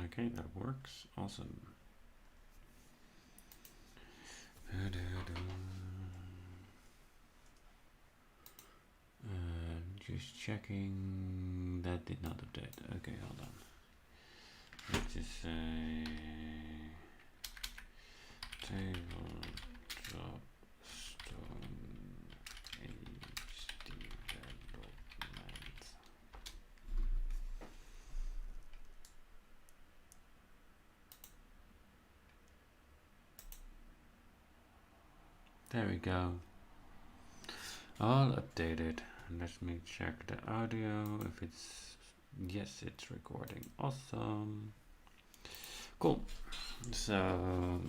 Okay, that works. Awesome. Just checking. That did not update. Okay, hold on. Let's just say table drop stone HD development. There we go. All updated. Let me check the audio. If it's yes, it's recording. Awesome. Cool. So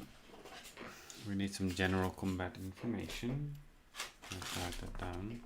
we need some general combat information. Let's write that down.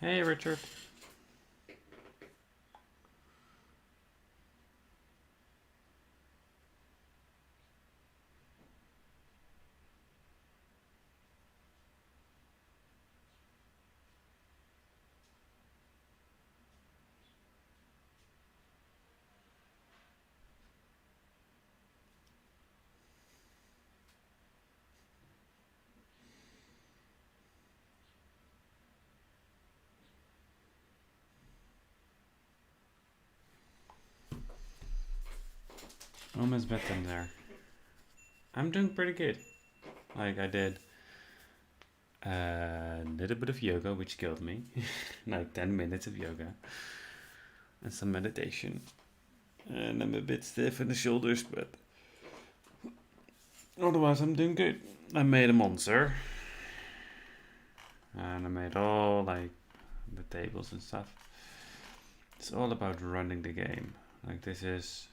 Hey, Richard. Almost bedtime there. I'm doing pretty good. Like I did a little bit of yoga, which killed me. Like 10 minutes of yoga. And some meditation. And I'm a bit stiff in the shoulders, but otherwise I'm doing good. I made a monster. And I made all like the tables and stuff. It's all about running the game. Like this is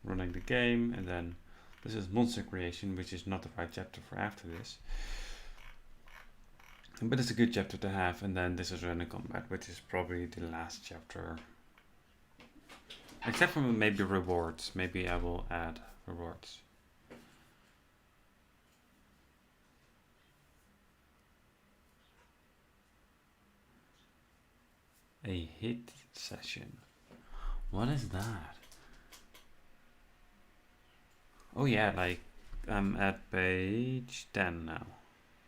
running the game, and then this is monster creation, which is not the right chapter for after this. But it's a good chapter to have, and then this is running combat, which is probably the last chapter. Except for maybe rewards. Maybe I will add rewards. A hit session. What is that? Oh yeah, like I'm at page 10 now,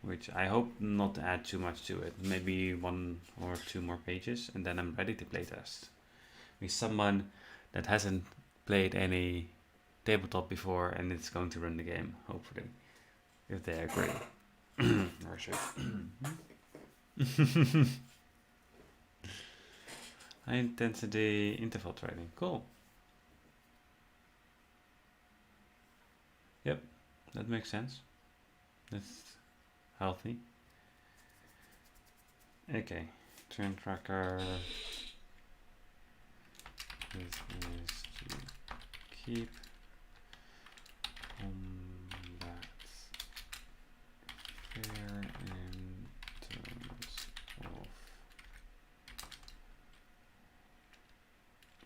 which I hope not to add too much to it. Maybe 1 or 2 more pages, and then I'm ready to playtest. With someone that hasn't played any tabletop before and it's going to run the game, hopefully, if they agree. Or should. High intensity interval training. Cool. Yep, that makes sense. That's healthy. Okay, turn tracker. This is to keep combat fair in terms of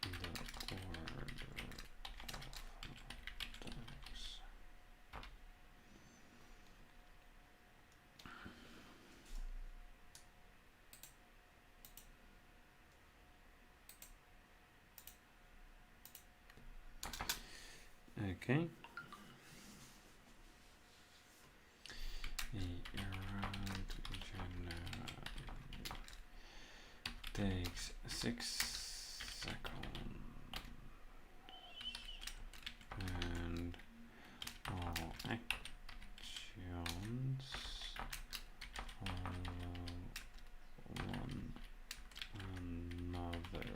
the order of attacks. Okay. A round generally takes 6 seconds, and all actions follow one another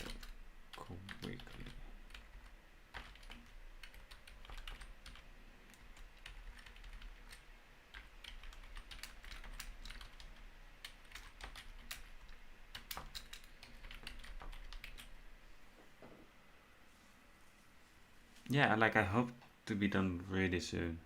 Yeah, like I hope to be done really soon.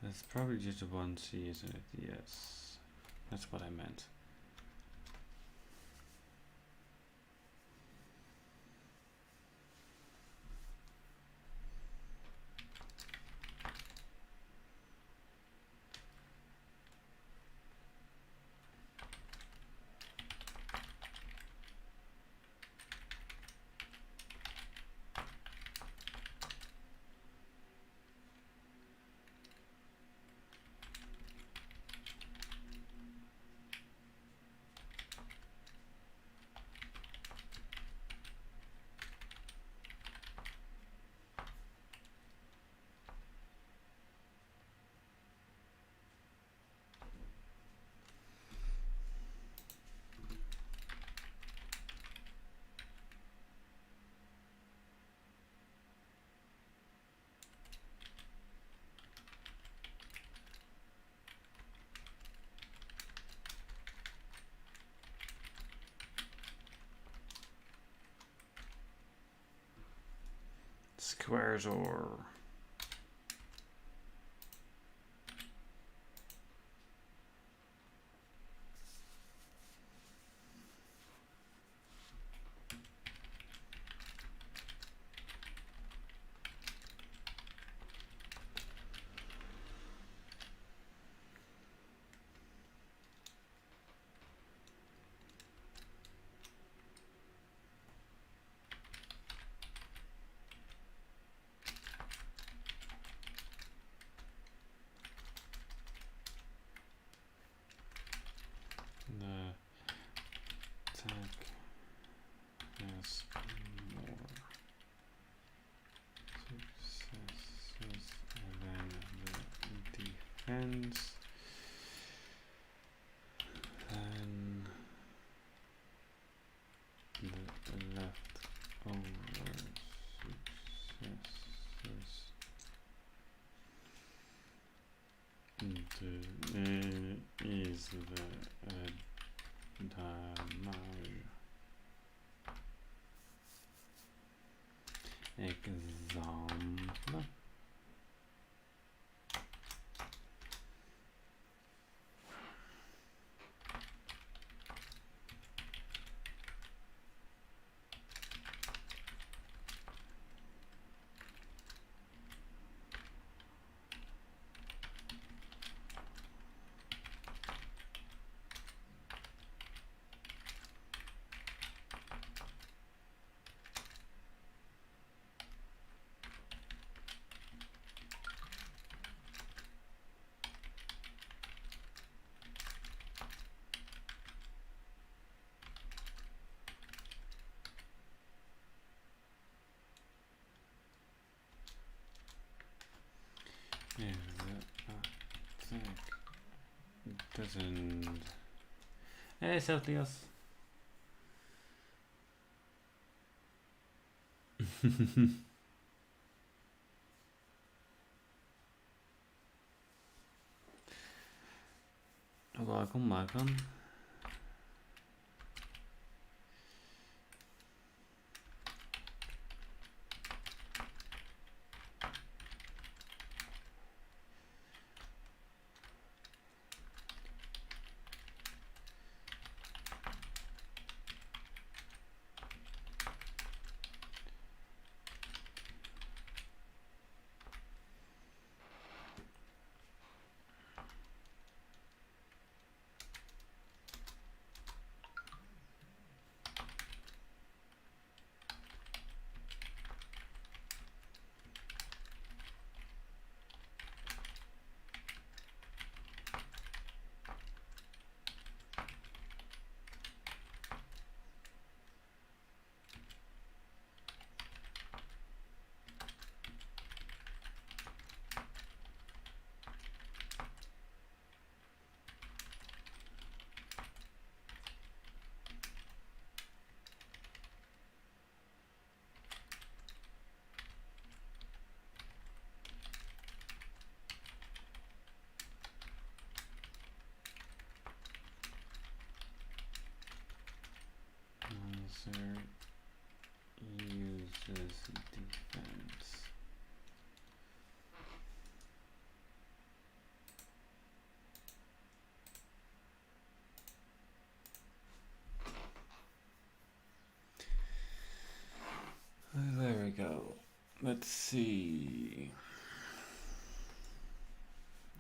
That's probably just a 1C, isn't it? Yes. That's what I meant. Squares or... The attack has more successes than the defense, then the leftover successes is the damage. Example. Yeah, the attack doesn't. Hey, Celtius. Welcome, welcome. uses defense. There we go. Let's see.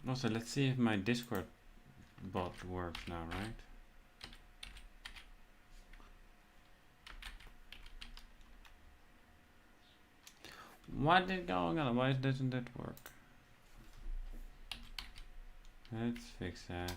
Also, let's see if my Discord bot works now, right? What is going on? Why doesn't it work? Let's fix that.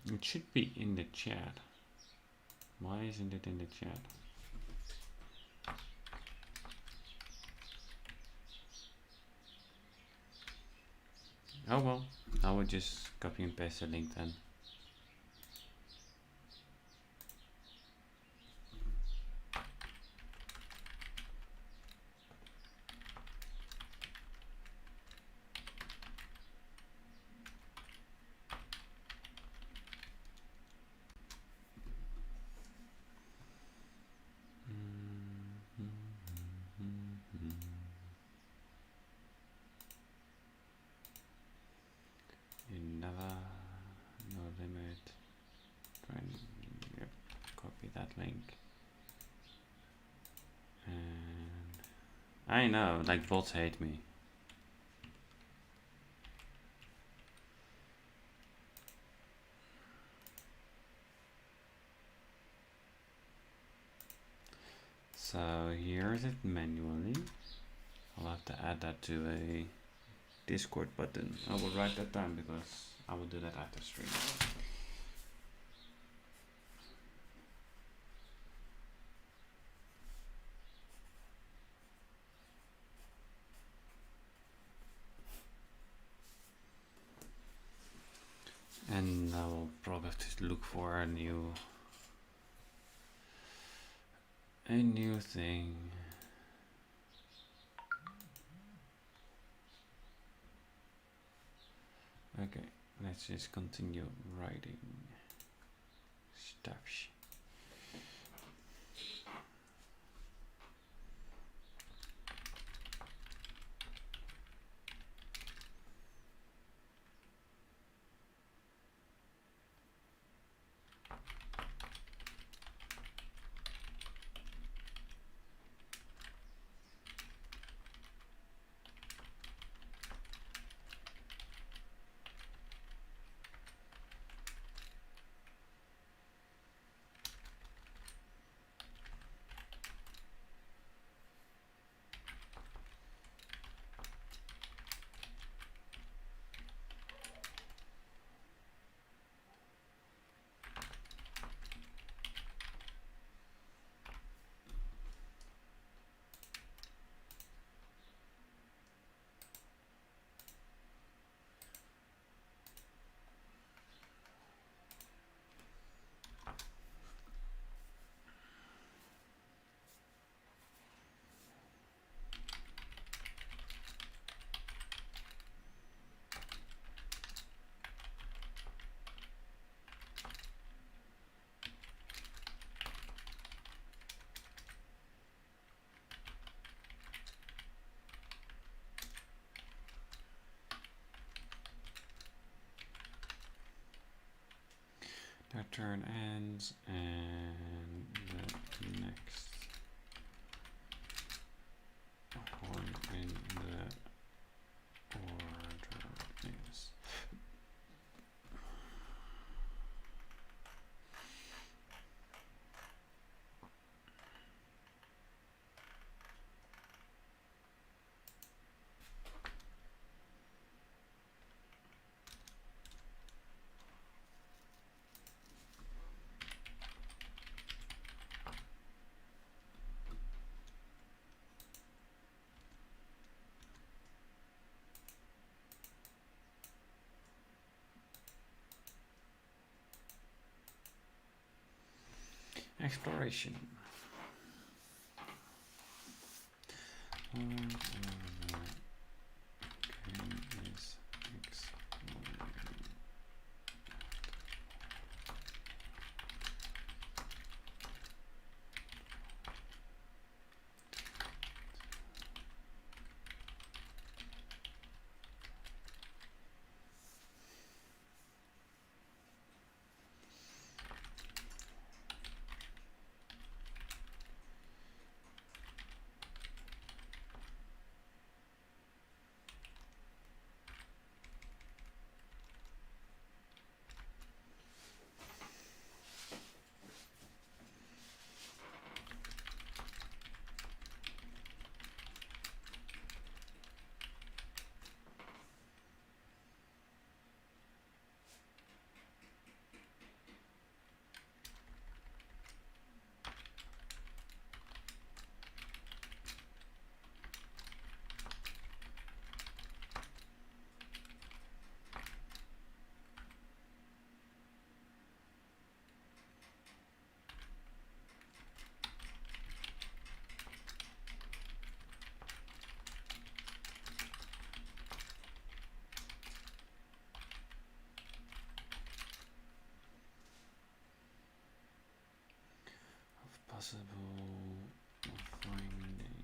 It should be in the chat. Why isn't it in the chat? Oh well, I will just copy and paste the link then. No limit. Try and yep, copy that link. And I know, like bots hate me. So here is it manually. I'll have to add that to a Discord button. I will write that down because I will do that after stream. And I will probably have to look for a new thing. Okay, let's just continue writing stuff. That turn ends and the next horn in the order is Exploration. Game is exploring. Possible findings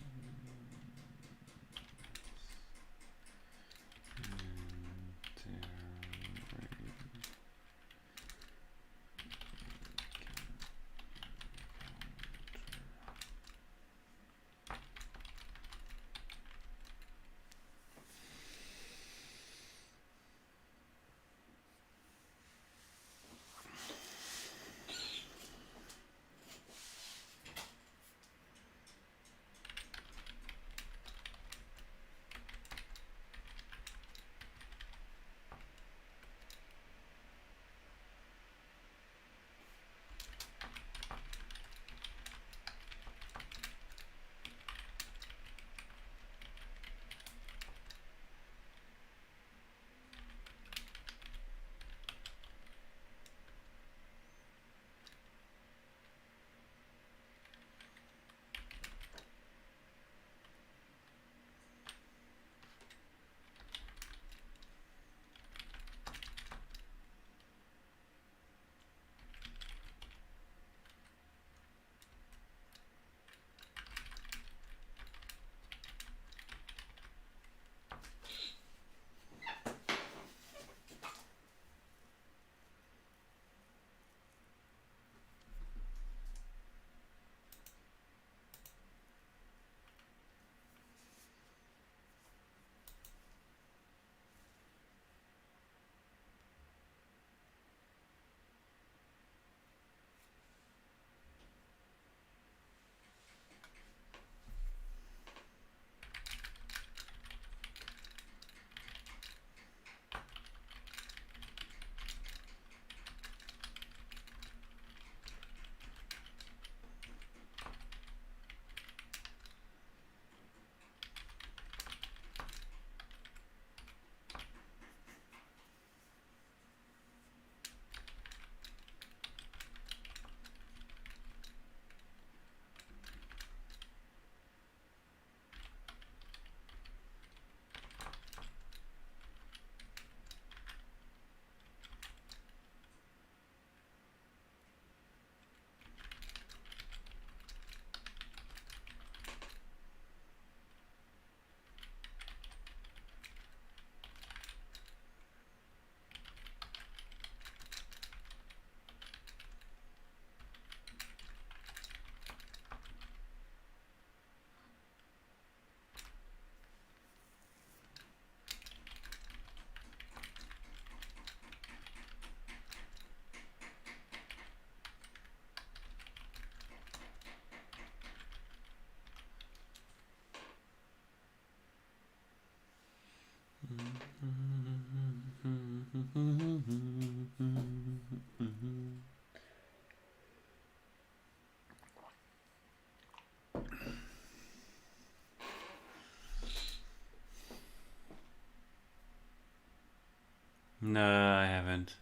No, I haven't.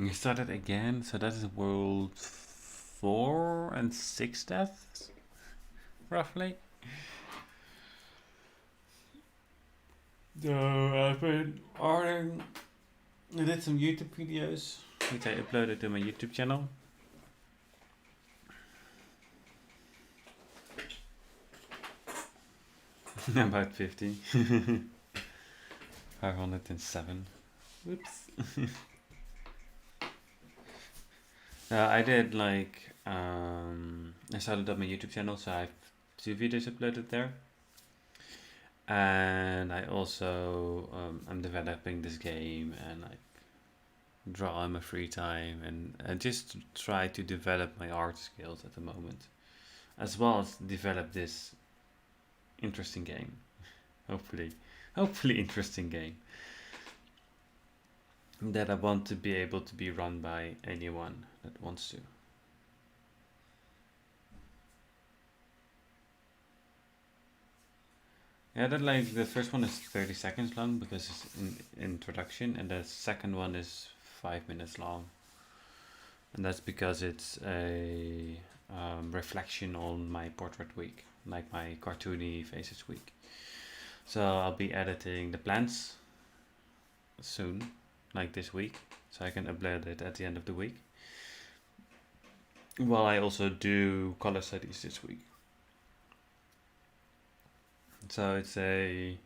You started again, so that is world 4 and 6 deaths, roughly. So I've been ordering. I did some YouTube videos, which I uploaded to my YouTube channel. About 50. 507. Whoops. I did like I started up my YouTube channel, so I have 2 videos uploaded there, and I also I'm developing this game and like draw in my free time, and I just try to develop my art skills at the moment, as well as develop this interesting game. hopefully interesting game that I want to be able to be run by anyone that wants to. Yeah, that like the first one is 30 seconds long because it's an introduction, and the second one is 5 minutes long, and that's because it's a reflection on my portrait week, like my cartoony faces week. So I'll be editing the plants soon, like this week, so I can upload it at the end of the week. While I also do color studies this week. So it's a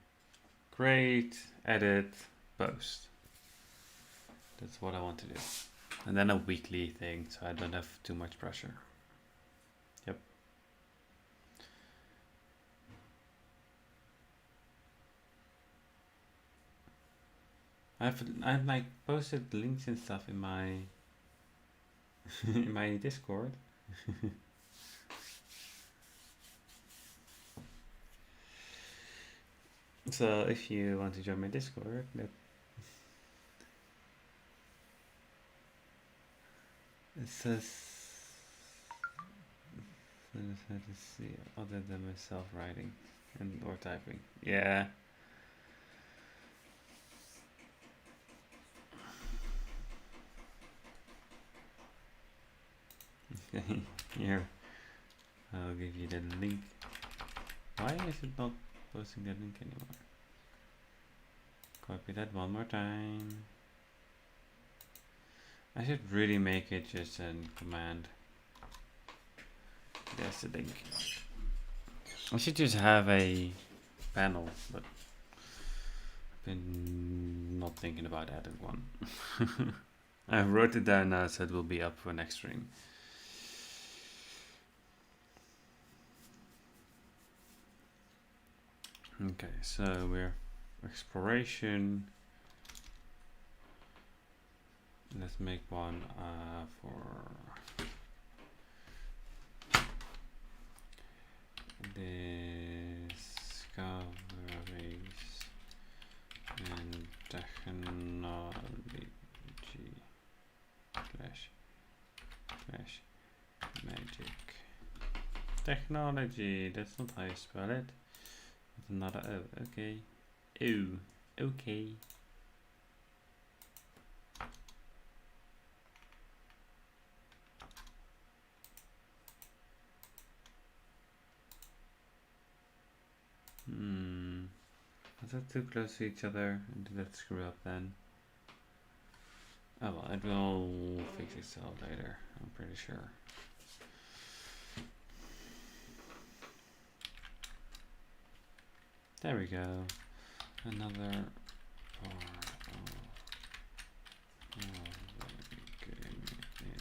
create, edit, post. That's what I want to do. And then a weekly thing, so I don't have too much pressure. Yep. I've like posted links and stuff in my in my Discord. So if you want to join my Discord, it says let's see, other than myself writing and or typing. Yeah. Okay, here. I'll give you the link. Why is it not posting the link anymore? Copy that one more time. I should really make it just a command. There's the link. I should just have a panel, but I've been not thinking about adding one. I wrote it down now, so it will be up for next stream. Okay, so we're exploration. Let's make one for discoveries and technology slash magic. Technology, that's not how you spell it. With another O, okay. Ooh, okay. Is that too close to each other? Did that screw up then? Oh well, it will fix itself later, I'm pretty sure. There we go. Another part of the game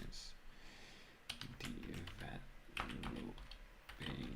is developing the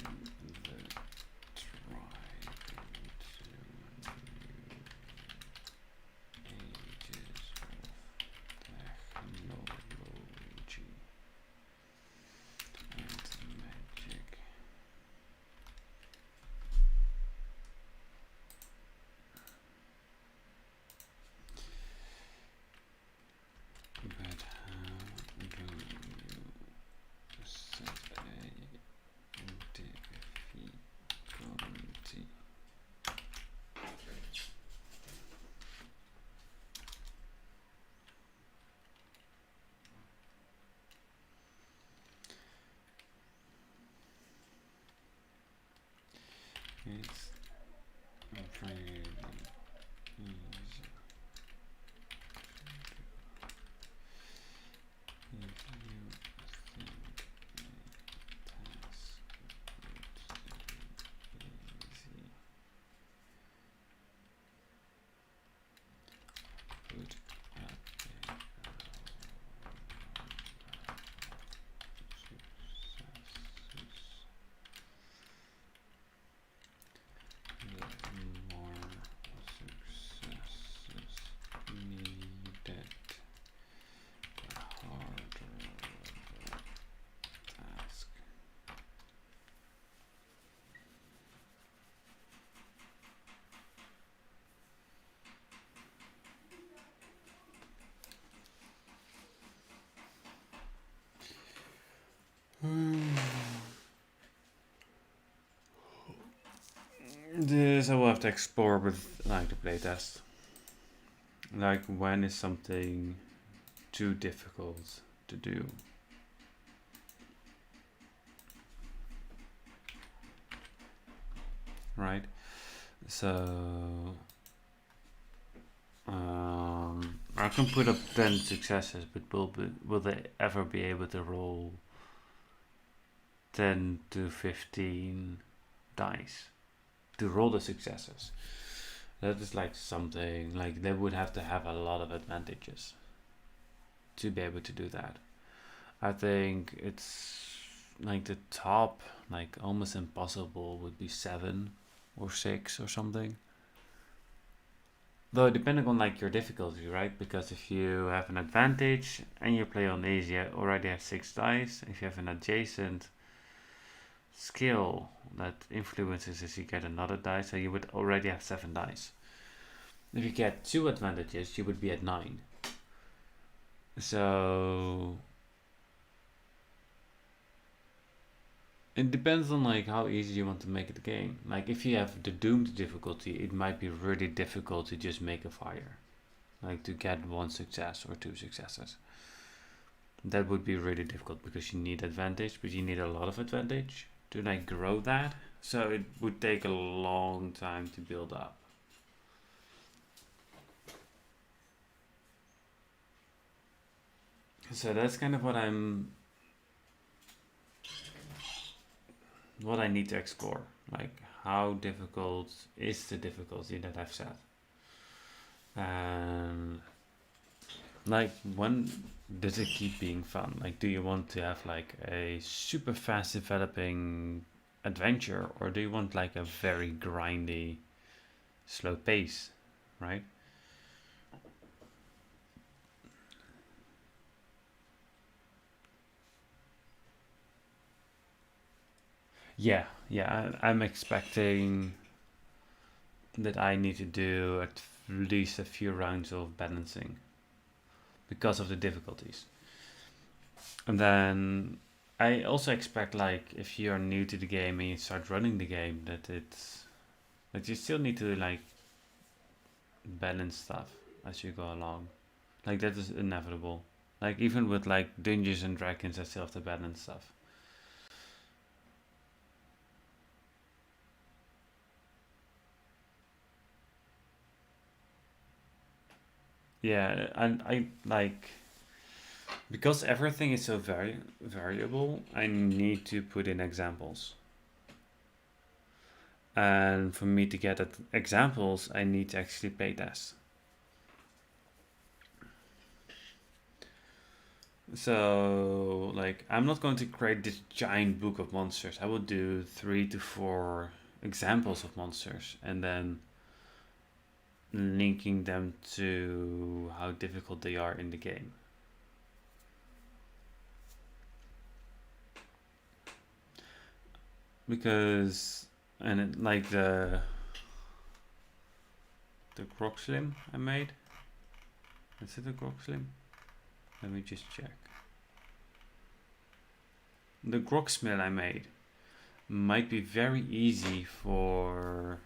It's really easy. If you think a task would be easy, the more successes needed, the harder the task. This I will have to explore with like the playtest. Like when is something too difficult to do? Right? So I can put up 10 successes, but will they ever be able to roll 10 to 15 dice to roll the successes? That is like something like they would have to have a lot of advantages to be able to do that. I think it's like the top, like almost impossible would be 7 or 6 or something. Though depending on like your difficulty, right? Because if you have an advantage and you play on easy, you already have 6 dice. If you have an adjacent skill that influences as you get another dice, so you would already have 7 dice. If you get 2 advantages, you would be at 9. So it depends on like how easy you want to make the game. Like if you have the doomed difficulty, it might be really difficult to just make a fire, like to get 1 success or 2 successes. That would be really difficult because you need advantage, but you need a lot of advantage to like grow that. So it would take a long time to build up. So that's kind of what I need to explore. Like how difficult is the difficulty that I've set? And like when does it keep being fun? Like do you want to have like a super fast developing adventure, or do you want like a very grindy slow pace, right? Yeah, I'm expecting that I need to do at least a few rounds of balancing because of the difficulties. And then I also expect like if you're new to the game and you start running the game that you still need to like balance stuff as you go along. Like that is inevitable. Like even with like Dungeons and Dragons I still have to balance stuff. Yeah, and I like because everything is so variable, I need to put in examples. And for me to get examples, I need to actually play test. So, like, I'm not going to create this giant book of monsters. I will do 3 to 4 examples of monsters and then linking them to how difficult they are in the game. Because, and it, like the Grog Slim I made. Is it a Grog Slim? Let me just check. The Grogsmill I made might be very easy for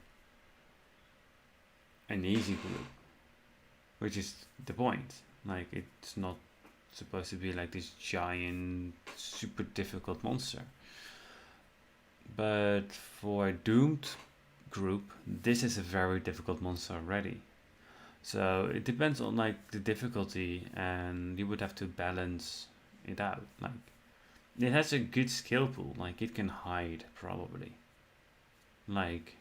an easy group, which is the point. Like it's not supposed to be like this giant, super difficult monster. But for Doomed group, this is a very difficult monster already. So it depends on like the difficulty, and you would have to balance it out. Like it has a good skill pool, like it can hide probably. Like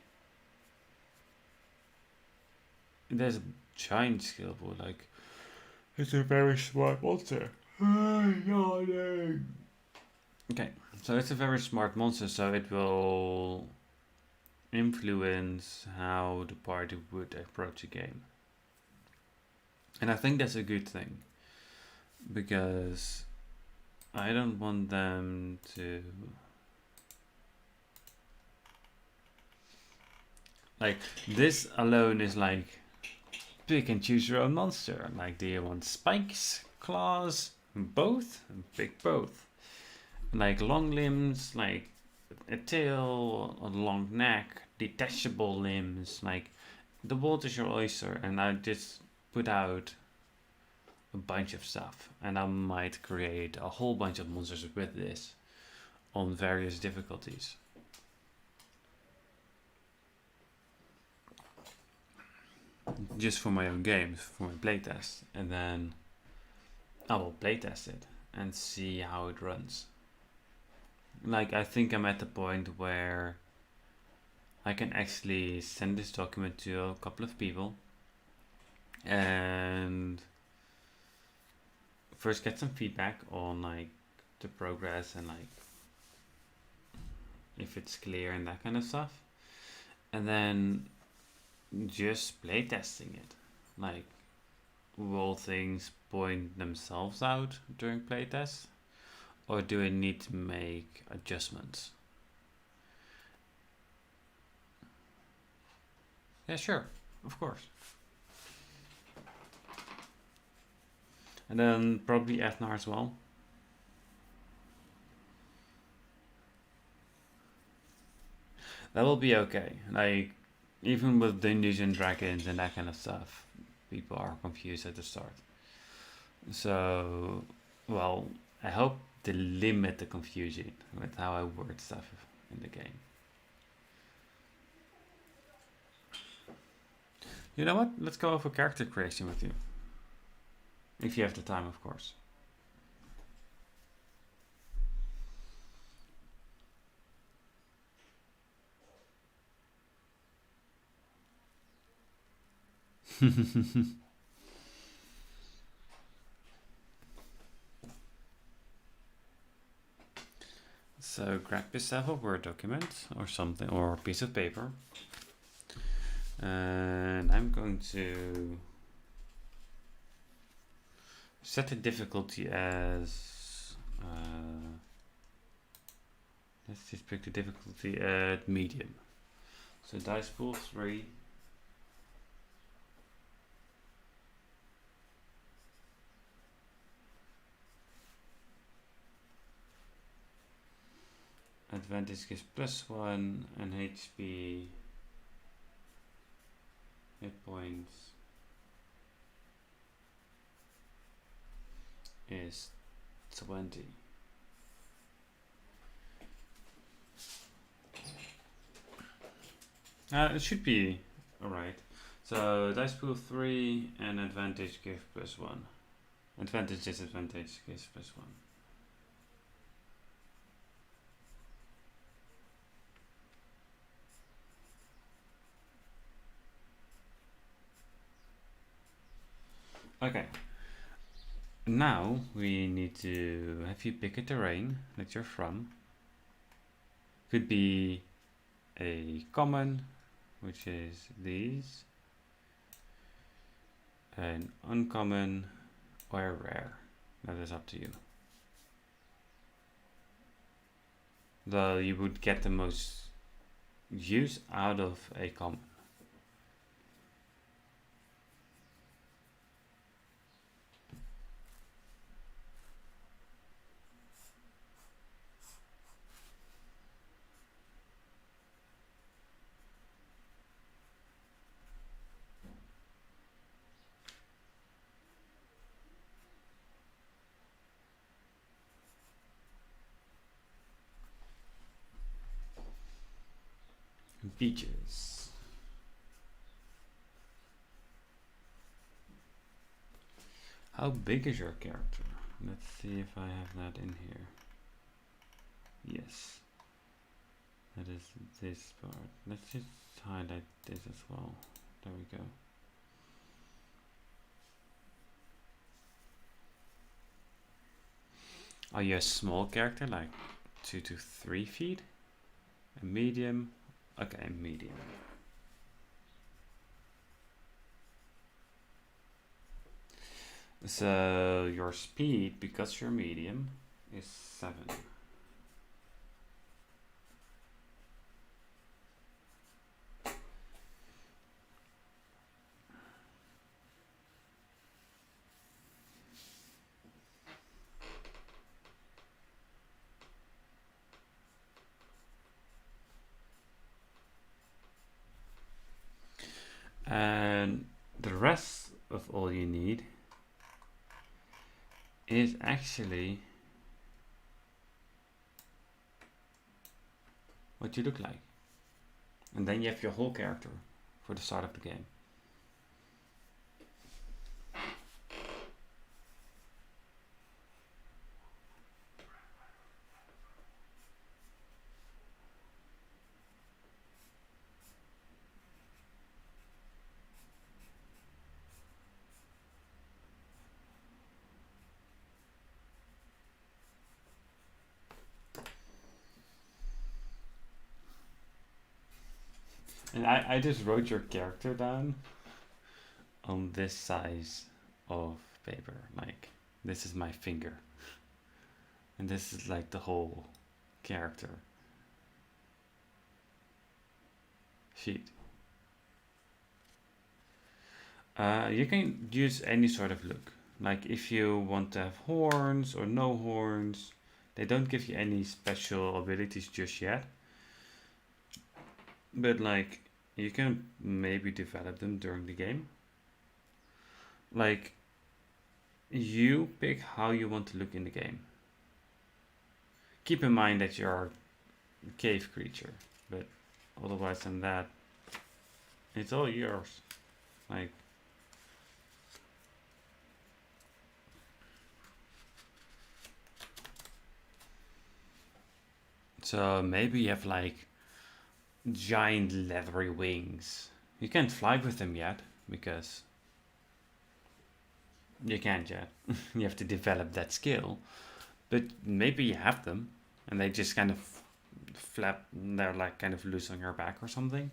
there's a giant skill pool, like it's a very smart monster. Okay, so it's a very smart monster, so it will influence how the party would approach a game. And I think that's a good thing because I don't want them to like this alone is like pick and choose your own monster. Like, do you want spikes, claws, both? Pick both. Like long limbs, like a tail, a long neck, detachable limbs. Like the world is your oyster, and I just put out a bunch of stuff, and I might create a whole bunch of monsters with this on various difficulties. Just for my own games, for my playtest, and then I will playtest it and see how it runs. Like, I think I'm at the point where I can actually send this document to a couple of people and first get some feedback on like the progress and like if it's clear and that kind of stuff, and then just playtesting it. Like, will things point themselves out during playtest, or do I need to make adjustments? Yeah, sure, of course. And then probably Ethnar as well. That will be okay. Like, even with Dungeons and Dragons and that kind of stuff, people are confused at the start. So, well, I hope to limit the confusion with how I word stuff in the game. You know what? Let's go over character creation with you. If you have the time, of course. So grab yourself a Word document or something, or a piece of paper. And I'm going to set the difficulty as let's just pick the difficulty at medium. So dice pool 3. Advantage gives +1 and HP, hit points is 20. It should be alright. So dice pool 3 and advantage give +1. Advantage disadvantage gives +1. Okay. Now we need to have you pick a terrain that you're from. Could be a common, which is these, an uncommon, or a rare. That is up to you. Though you would get the most use out of a common. Beaches. How big is your character? Let's see if I have that in here. Yes. That is this part. Let's just highlight this as well. There we go. Are you a small character, like 2 to 3 feet? A medium? Okay, medium. So your speed, because you're medium, is 7. And the rest of all you need is actually what you look like. And then you have your whole character for the start of the game. And I just wrote your character down on this size of paper. Like, this is my finger. And this is like the whole character sheet. You can use any sort of look. Like if you want to have horns or no horns, they don't give you any special abilities just yet. But like you can maybe develop them during the game. Like you pick how you want to look in the game. Keep in mind that you're a cave creature, but otherwise than that, it's all yours. Like so maybe you have like giant leathery wings. You can't fly with them yet because you can't yet. You have to develop that skill. But maybe you have them and they just kind of flap, they're like kind of loose on your back or something.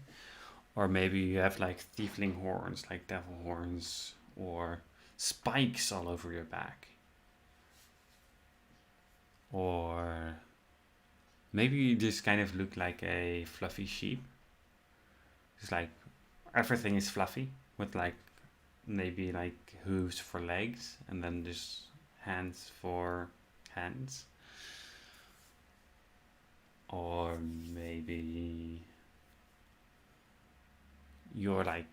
Or maybe you have like tiefling horns, like devil horns, or spikes all over your back. Or maybe you just kind of look like a fluffy sheep. It's like everything is fluffy with like maybe like hooves for legs and then just hands for hands. Or maybe you're like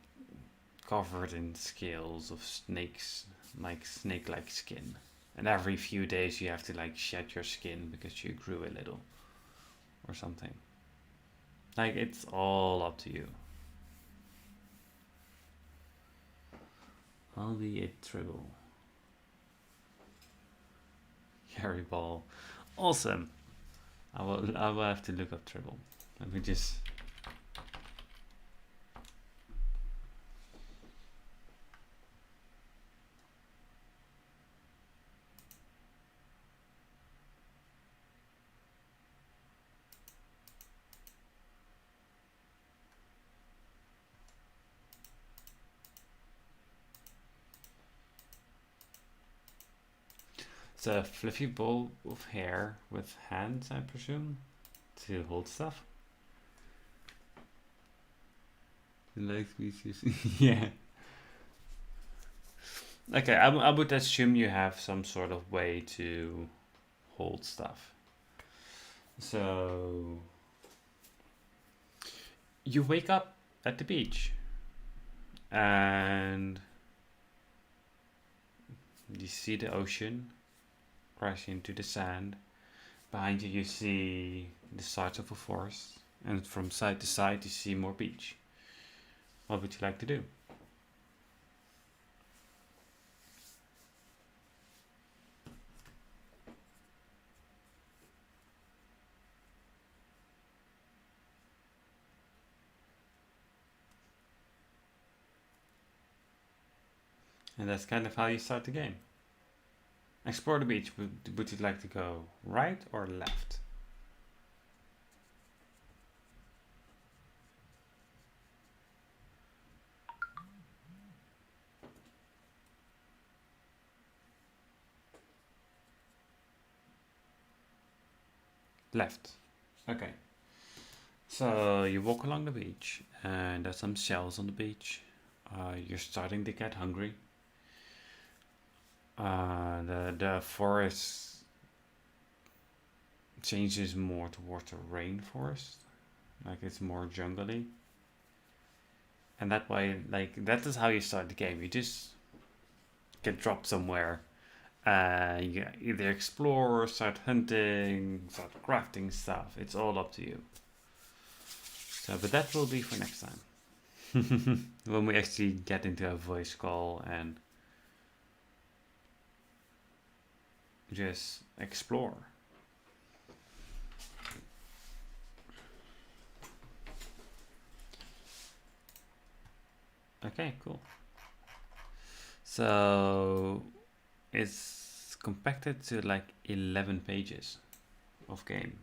covered in scales of snakes, like snake-like skin. And every few days you have to like shed your skin because you grew a little or something. Like it's all up to you. I'll be a Tribble. Harry Ball. Awesome. I will have to look up Tribble. Let me just it's a fluffy ball of hair with hands, I presume, to hold stuff. Like species. Yeah. Okay, I would assume you have some sort of way to hold stuff. So you wake up at the beach and you see the ocean crash into the sand. Behind you, you see the sides of a forest, and from side to side, you see more beach. What would you like to do? And that's kind of how you start the game. Explore the beach. Would you like to go right or left? Left. Okay. So you walk along the beach, and there's some shells on the beach. You're starting to get hungry. The forest changes more towards a rainforest, like it's more jungly, and that way, like that is how you start the game. You just get dropped somewhere. You either explore, start hunting, start crafting stuff. It's all up to you. So, but that will be for next time. When we actually get into a voice call and just explore. Okay, cool. So it's compacted to like 11 pages of game.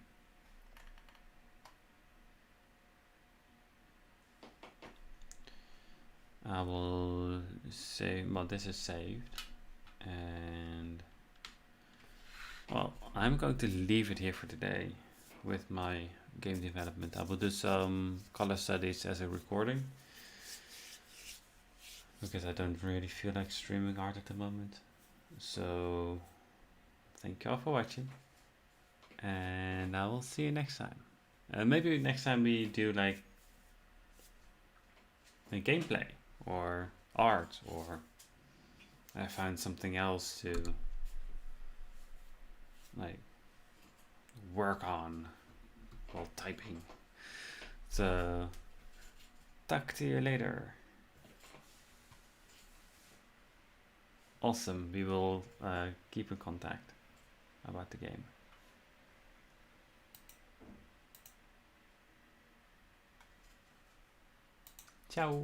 I will say, well, this is saved, and well, I'm going to leave it here for today with my game development. I will do some color studies as a recording because I don't really feel like streaming art at the moment. So thank you all for watching, and I will see you next time. Maybe next time we do like a gameplay or art, or I find something else to like work on while typing. So talk to you later. Awesome, we will keep in contact about the game. Ciao.